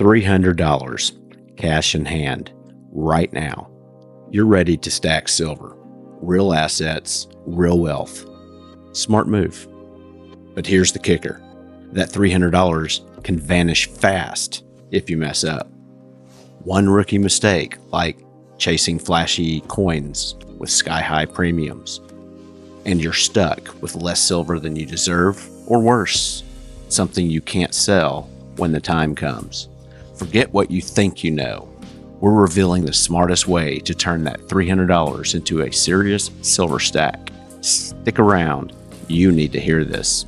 $300 cash in hand right now. You're ready to stack silver, real assets, real wealth. Smart move. But here's the kicker. That $300 can vanish fast if you mess up. One rookie mistake, like chasing flashy coins with sky-high premiums, and you're stuck with less silver than you deserve, or worse, something you can't sell when the time comes. Forget what you think you know. We're revealing the smartest way to turn that $300 into a serious silver stack. Stick around. You need to hear this.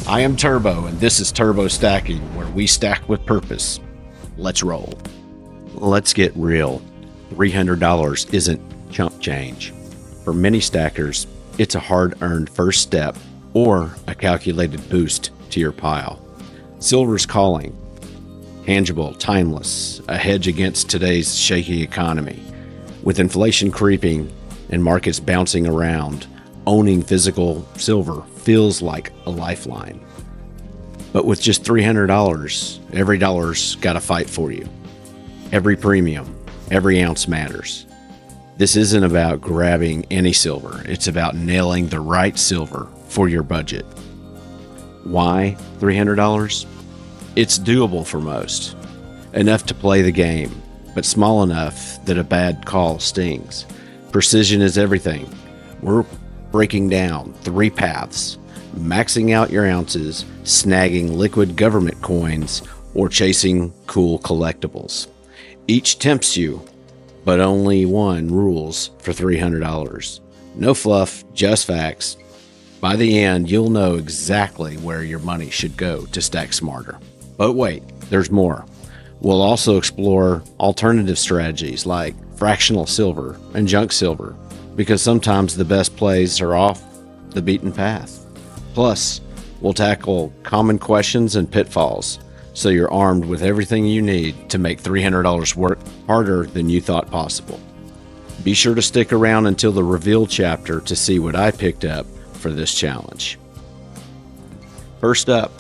I am Turbo, and this is Turbo Stacking, where we stack with purpose. Let's roll. Let's get real. $300 isn't chump change. For many stackers, it's a hard-earned first step or a calculated boost to your pile. Silver's calling. Tangible, timeless, a hedge against today's shaky economy. With inflation creeping and markets bouncing around, owning physical silver feels like a lifeline. But with just $300, every dollar's got to fight for you. Every premium, every ounce matters. This isn't about grabbing any silver. It's about nailing the right silver for your budget. Why $300? It's doable for most. Enough to play the game, but small enough that a bad call stings. Precision is everything. We're breaking down 3 paths: maxing out your ounces, snagging liquid government coins, or chasing cool collectibles. Each tempts you, but only one rules for $300. No fluff, just facts. By the end, you'll know exactly where your money should go to stack smarter. But wait, there's more. We'll also explore alternative strategies like fractional silver and junk silver, because sometimes the best plays are off the beaten path. Plus, we'll tackle common questions and pitfalls, so you're armed with everything you need to make $300 work harder than you thought possible. Be sure to stick around until the reveal chapter to see what I picked up for this challenge. First up,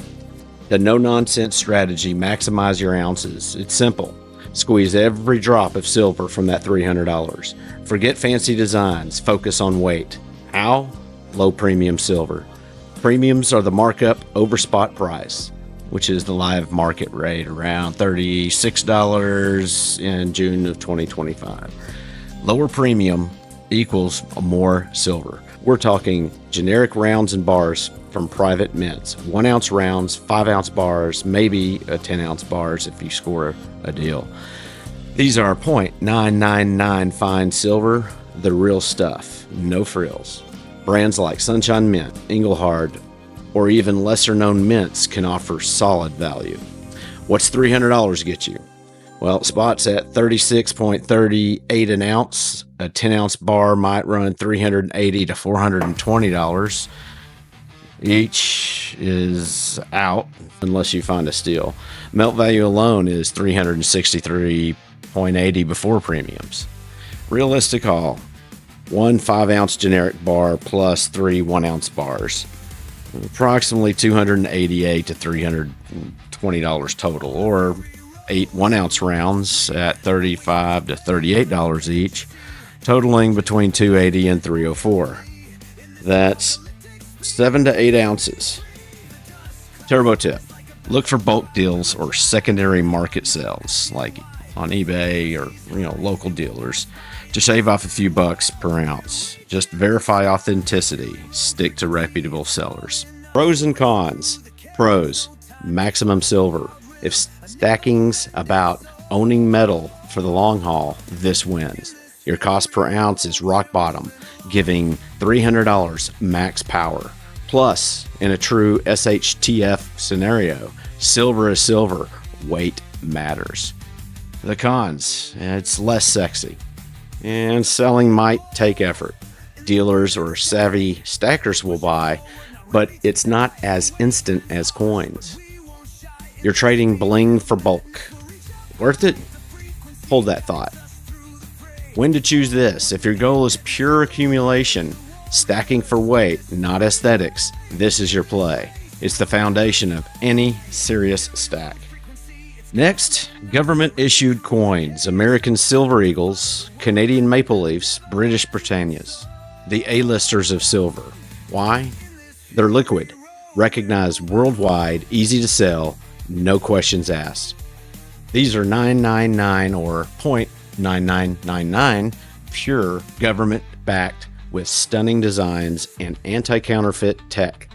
the no-nonsense strategy: maximize your ounces. It's simple. Squeeze every drop of silver from that $300. Forget fancy designs. Focus on weight. How? Low premium silver. Premiums are the markup over spot price, which is the live market rate, around $36 in June of 2025. Lower premium equals more silver. We're talking generic rounds and bars from private mints, 1 ounce rounds, 5 ounce bars, maybe a 10 ounce bars if you score a deal. These are .999 fine silver, the real stuff, no frills. Brands like Sunshine Mint, Engelhard, or even lesser known mints can offer solid value. What's $300 get you? Well, spot's at 36.38 an ounce. A 10 ounce bar might run $380 to $420. Each is out unless you find a steal. Melt value alone is $363.80 before premiums. Realistic haul: 1 5 ounce generic bar plus 3 1 ounce bars. Approximately $288 to $320 total, or 8 1 ounce rounds at $35 to $38 each, totaling between $280 and $304. That's 7 to 8 ounces. Turbo tip: look for bulk deals or secondary market sales, like on eBay or local dealers, to shave off a few bucks per ounce. Just verify authenticity. Stick to reputable sellers. Pros and cons. Pros: maximum silver. If stacking's about owning metal for the long haul, this wins. Your cost per ounce is rock bottom, giving $300 max power. Plus, in a true SHTF scenario, silver is silver. Weight matters. The cons: it's less sexy, and selling might take effort. Dealers or savvy stackers will buy, but it's not as instant as coins. You're trading bling for bulk. Worth it? Hold that thought. When to choose this? If your goal is pure accumulation, stacking for weight, not aesthetics, this is your play. It's the foundation of any serious stack. Next, government-issued coins, American Silver Eagles, Canadian Maple Leafs, British Britannias, the A-listers of silver. Why? They're liquid, recognized worldwide, easy to sell, no questions asked. These are 999 or 0.9999 pure government-backed with stunning designs and anti-counterfeit tech.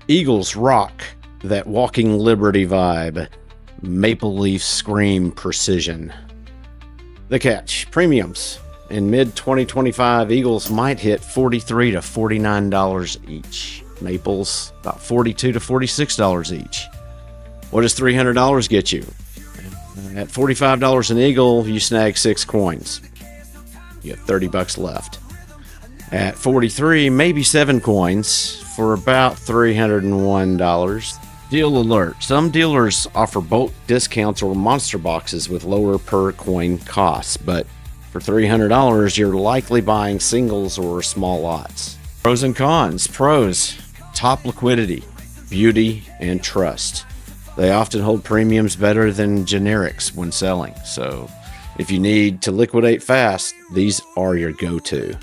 Eagles rock that walking liberty vibe. Maple Leaf scream precision. The catch, premiums. In mid-2025, Eagles might hit $43 to $49 each. Maples, about $42 to $46 each. What does $300 get you? At $45 an Eagle, you snag 6 coins. You have $30 left. At $43, maybe 7 coins for about $301. Deal alert. Some dealers offer bulk discounts or monster boxes with lower per coin costs, but for $300, you're likely buying singles or small lots. Pros and cons. Pros: top liquidity, beauty, and trust. They often hold premiums better than generics when selling, so if you need to liquidate fast, these are your go-to.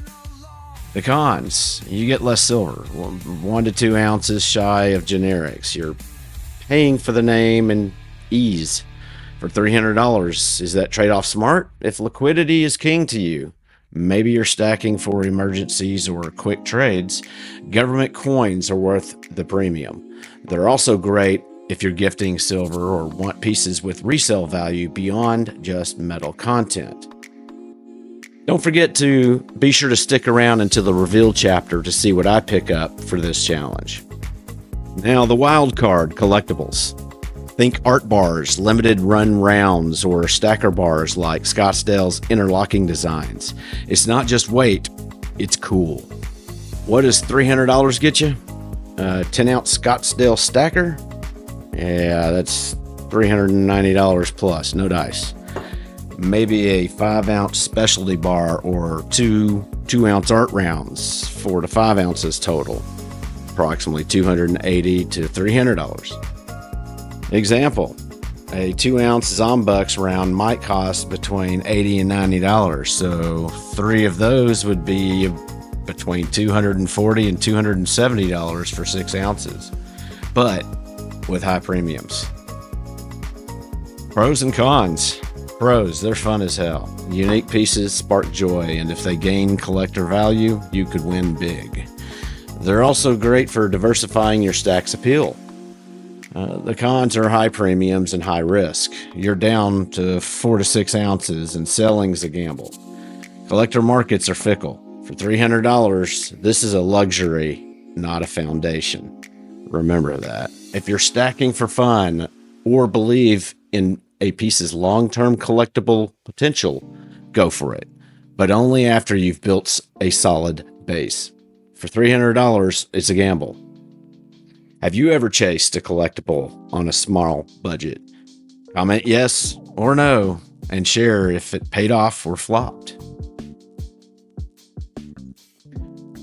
The cons: you get less silver, 1 to 2 ounces shy of generics. You're paying for the name and ease. For $300, is that trade-off smart? If liquidity is king to you, maybe you're stacking for emergencies or quick trades, government coins are worth the premium. They're also great if you're gifting silver or want pieces with resale value beyond just metal content. Don't forget to be sure to stick around until the reveal chapter to see what I pick up for this challenge. Now, the wild card collectibles. Think art bars, limited run rounds, or stacker bars like Scottsdale's interlocking designs. It's not just weight, it's cool. What does $300 get you? A 10-ounce Scottsdale stacker? Yeah, that's $390 plus, no dice. Maybe a 5-ounce specialty bar or 2-ounce art rounds, 4 to 5 ounces total. Approximately $280 to $300. Example, a 2-ounce Zombux round might cost between $80 and $90, so 3 of those would be between $240 and $270 for 6 ounces, but with high premiums. Pros and cons. Pros, they're fun as hell. Unique pieces spark joy, and if they gain collector value, you could win big. They're also great for diversifying your stack's appeal. The cons are high premiums and high risk. You're down to 4 to 6 ounces, and selling's a gamble. Collector markets are fickle. For $300, this is a luxury, not a foundation. Remember that. If you're stacking for fun or believe in a piece's long-term collectible potential, go for it, but only after you've built a solid base. For $300, it's a gamble. Have you ever chased a collectible on a small budget? Comment yes or no and share if it paid off or flopped.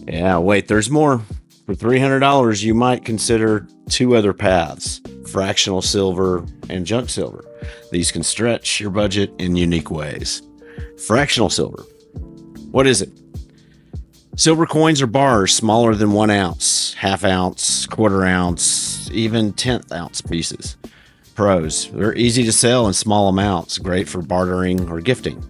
Yeah, wait, there's more. For $300, you might consider 2 other paths: fractional silver and junk silver. These can stretch your budget in unique ways. Fractional silver. What is it? Silver coins are bars smaller than 1 ounce, half ounce, quarter ounce, even 10th ounce pieces. Pros: they're easy to sell in small amounts, great for bartering or gifting.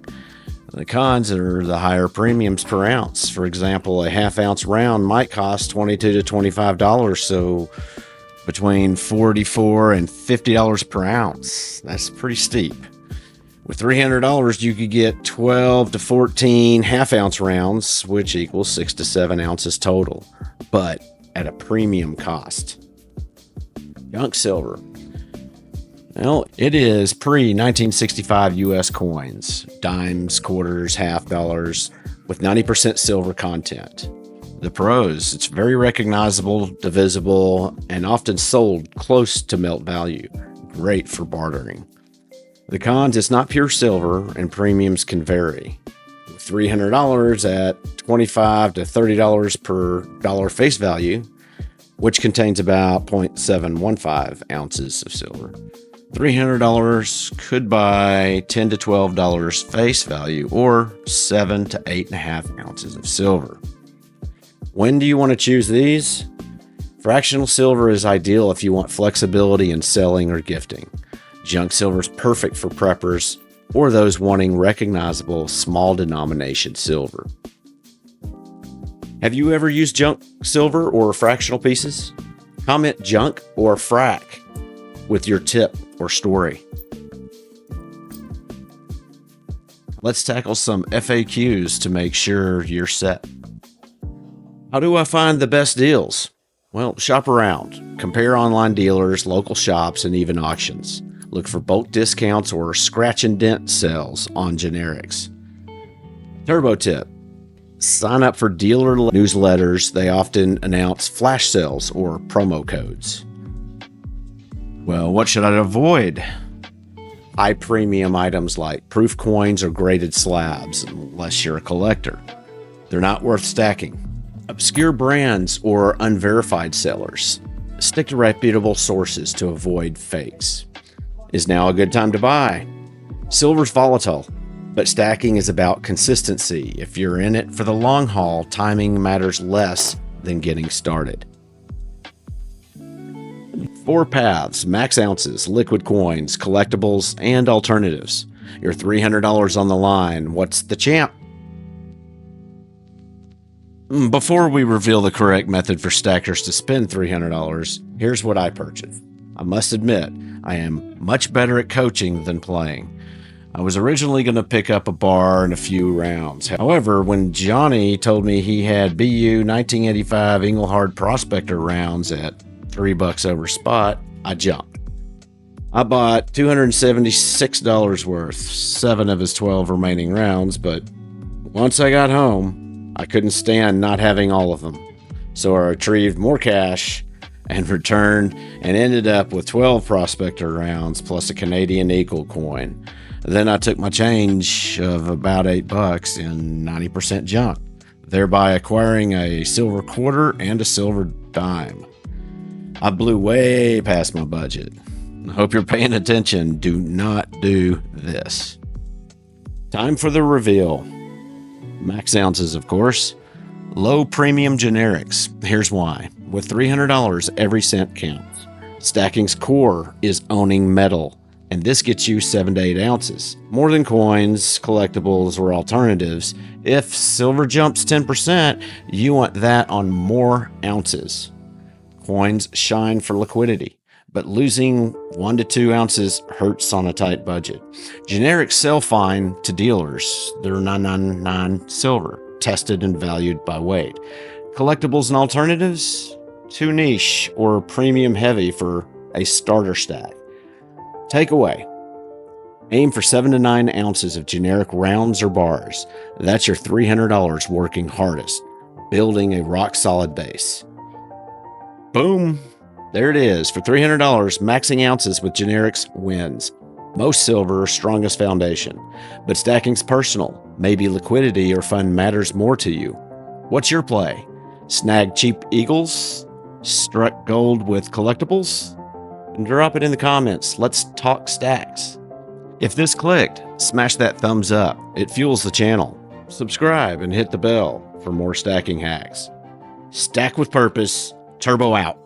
The cons are the higher premiums per ounce. For example, a half ounce round might cost $22 to $25, so between $44 and $50 per ounce. That's pretty steep. With $300, you could get 12 to 14 half-ounce rounds, which equals 6 to 7 ounces total, but at a premium cost. Junk silver. Well, it is pre-1965 U.S. coins, dimes, quarters, half dollars, with 90% silver content. The pros: it's very recognizable, divisible, and often sold close to melt value. Great for bartering. The cons: it's not pure silver, and premiums can vary. With $300 at $25 to $30 per dollar face value, which contains about 0.715 ounces of silver. $300 could buy $10 to $12 face value or 7 to 8.5 ounces of silver. When do you want to choose these? Fractional silver is ideal if you want flexibility in selling or gifting. Junk silver is perfect for preppers or those wanting recognizable small denomination silver. Have you ever used junk silver or fractional pieces? Comment junk or frac with your tip or story. Let's tackle some FAQs to make sure you're set. How do I find the best deals? Well, shop around. Compare online dealers, local shops, and even auctions. Look for bulk discounts or scratch and dent sales on generics. Turbo tip. Sign up for dealer newsletters. They often announce flash sales or promo codes. Well, what should I avoid? High premium items like proof coins or graded slabs, unless you're a collector. They're not worth stacking. Obscure brands or unverified sellers. Stick to reputable sources to avoid fakes. Is now a good time to buy? Silver's volatile, but stacking is about consistency. If you're in it for the long haul, timing matters less than getting started. 4 paths: max ounces, liquid coins, collectibles, and alternatives. Your $300 on the line. What's the champ? Before we reveal the correct method for stackers to spend $300, here's what I purchased. I must admit, I am much better at coaching than playing. I was originally going to pick up a bar and a few rounds. However, when Johnny told me he had BU 1985 Engelhard Prospector rounds at $3 over spot, I jumped. I bought $276 worth, 7 of his 12 remaining rounds, but once I got home, I couldn't stand not having all of them. So I retrieved more cash and returned and ended up with 12 Prospector rounds plus a Canadian Eagle coin. Then I took my change of about $8 in 90% junk, thereby acquiring a silver quarter and a silver dime. I blew way past my budget. I hope you're paying attention. Do not do this. Time for the reveal. Max ounces, of course. Low premium generics. Here's why. With $300, every cent counts. Stacking's core is owning metal, and this gets you 7 to 8 ounces. More than coins, collectibles, or alternatives. If silver jumps 10%, you want that on more ounces. Coins shine for liquidity, but losing 1 to 2 ounces hurts on a tight budget. Generics sell fine to dealers. They're $9.99 silver, tested and valued by weight. Collectibles and alternatives, too niche or premium heavy for a starter stack. Takeaway: aim for 7 to 9 ounces of generic rounds or bars. That's your $300 working hardest, building a rock solid base. Boom! There it is. For $300, maxing ounces with generics wins. Most silver, strongest foundation. But stacking's personal. Maybe liquidity or fun matters more to you. What's your play? Snag cheap eagles? Struck gold with collectibles? And drop it in the comments. Let's talk stacks. If this clicked, smash that thumbs up. It fuels the channel. Subscribe and hit the bell for more stacking hacks. Stack with purpose. Turbo out.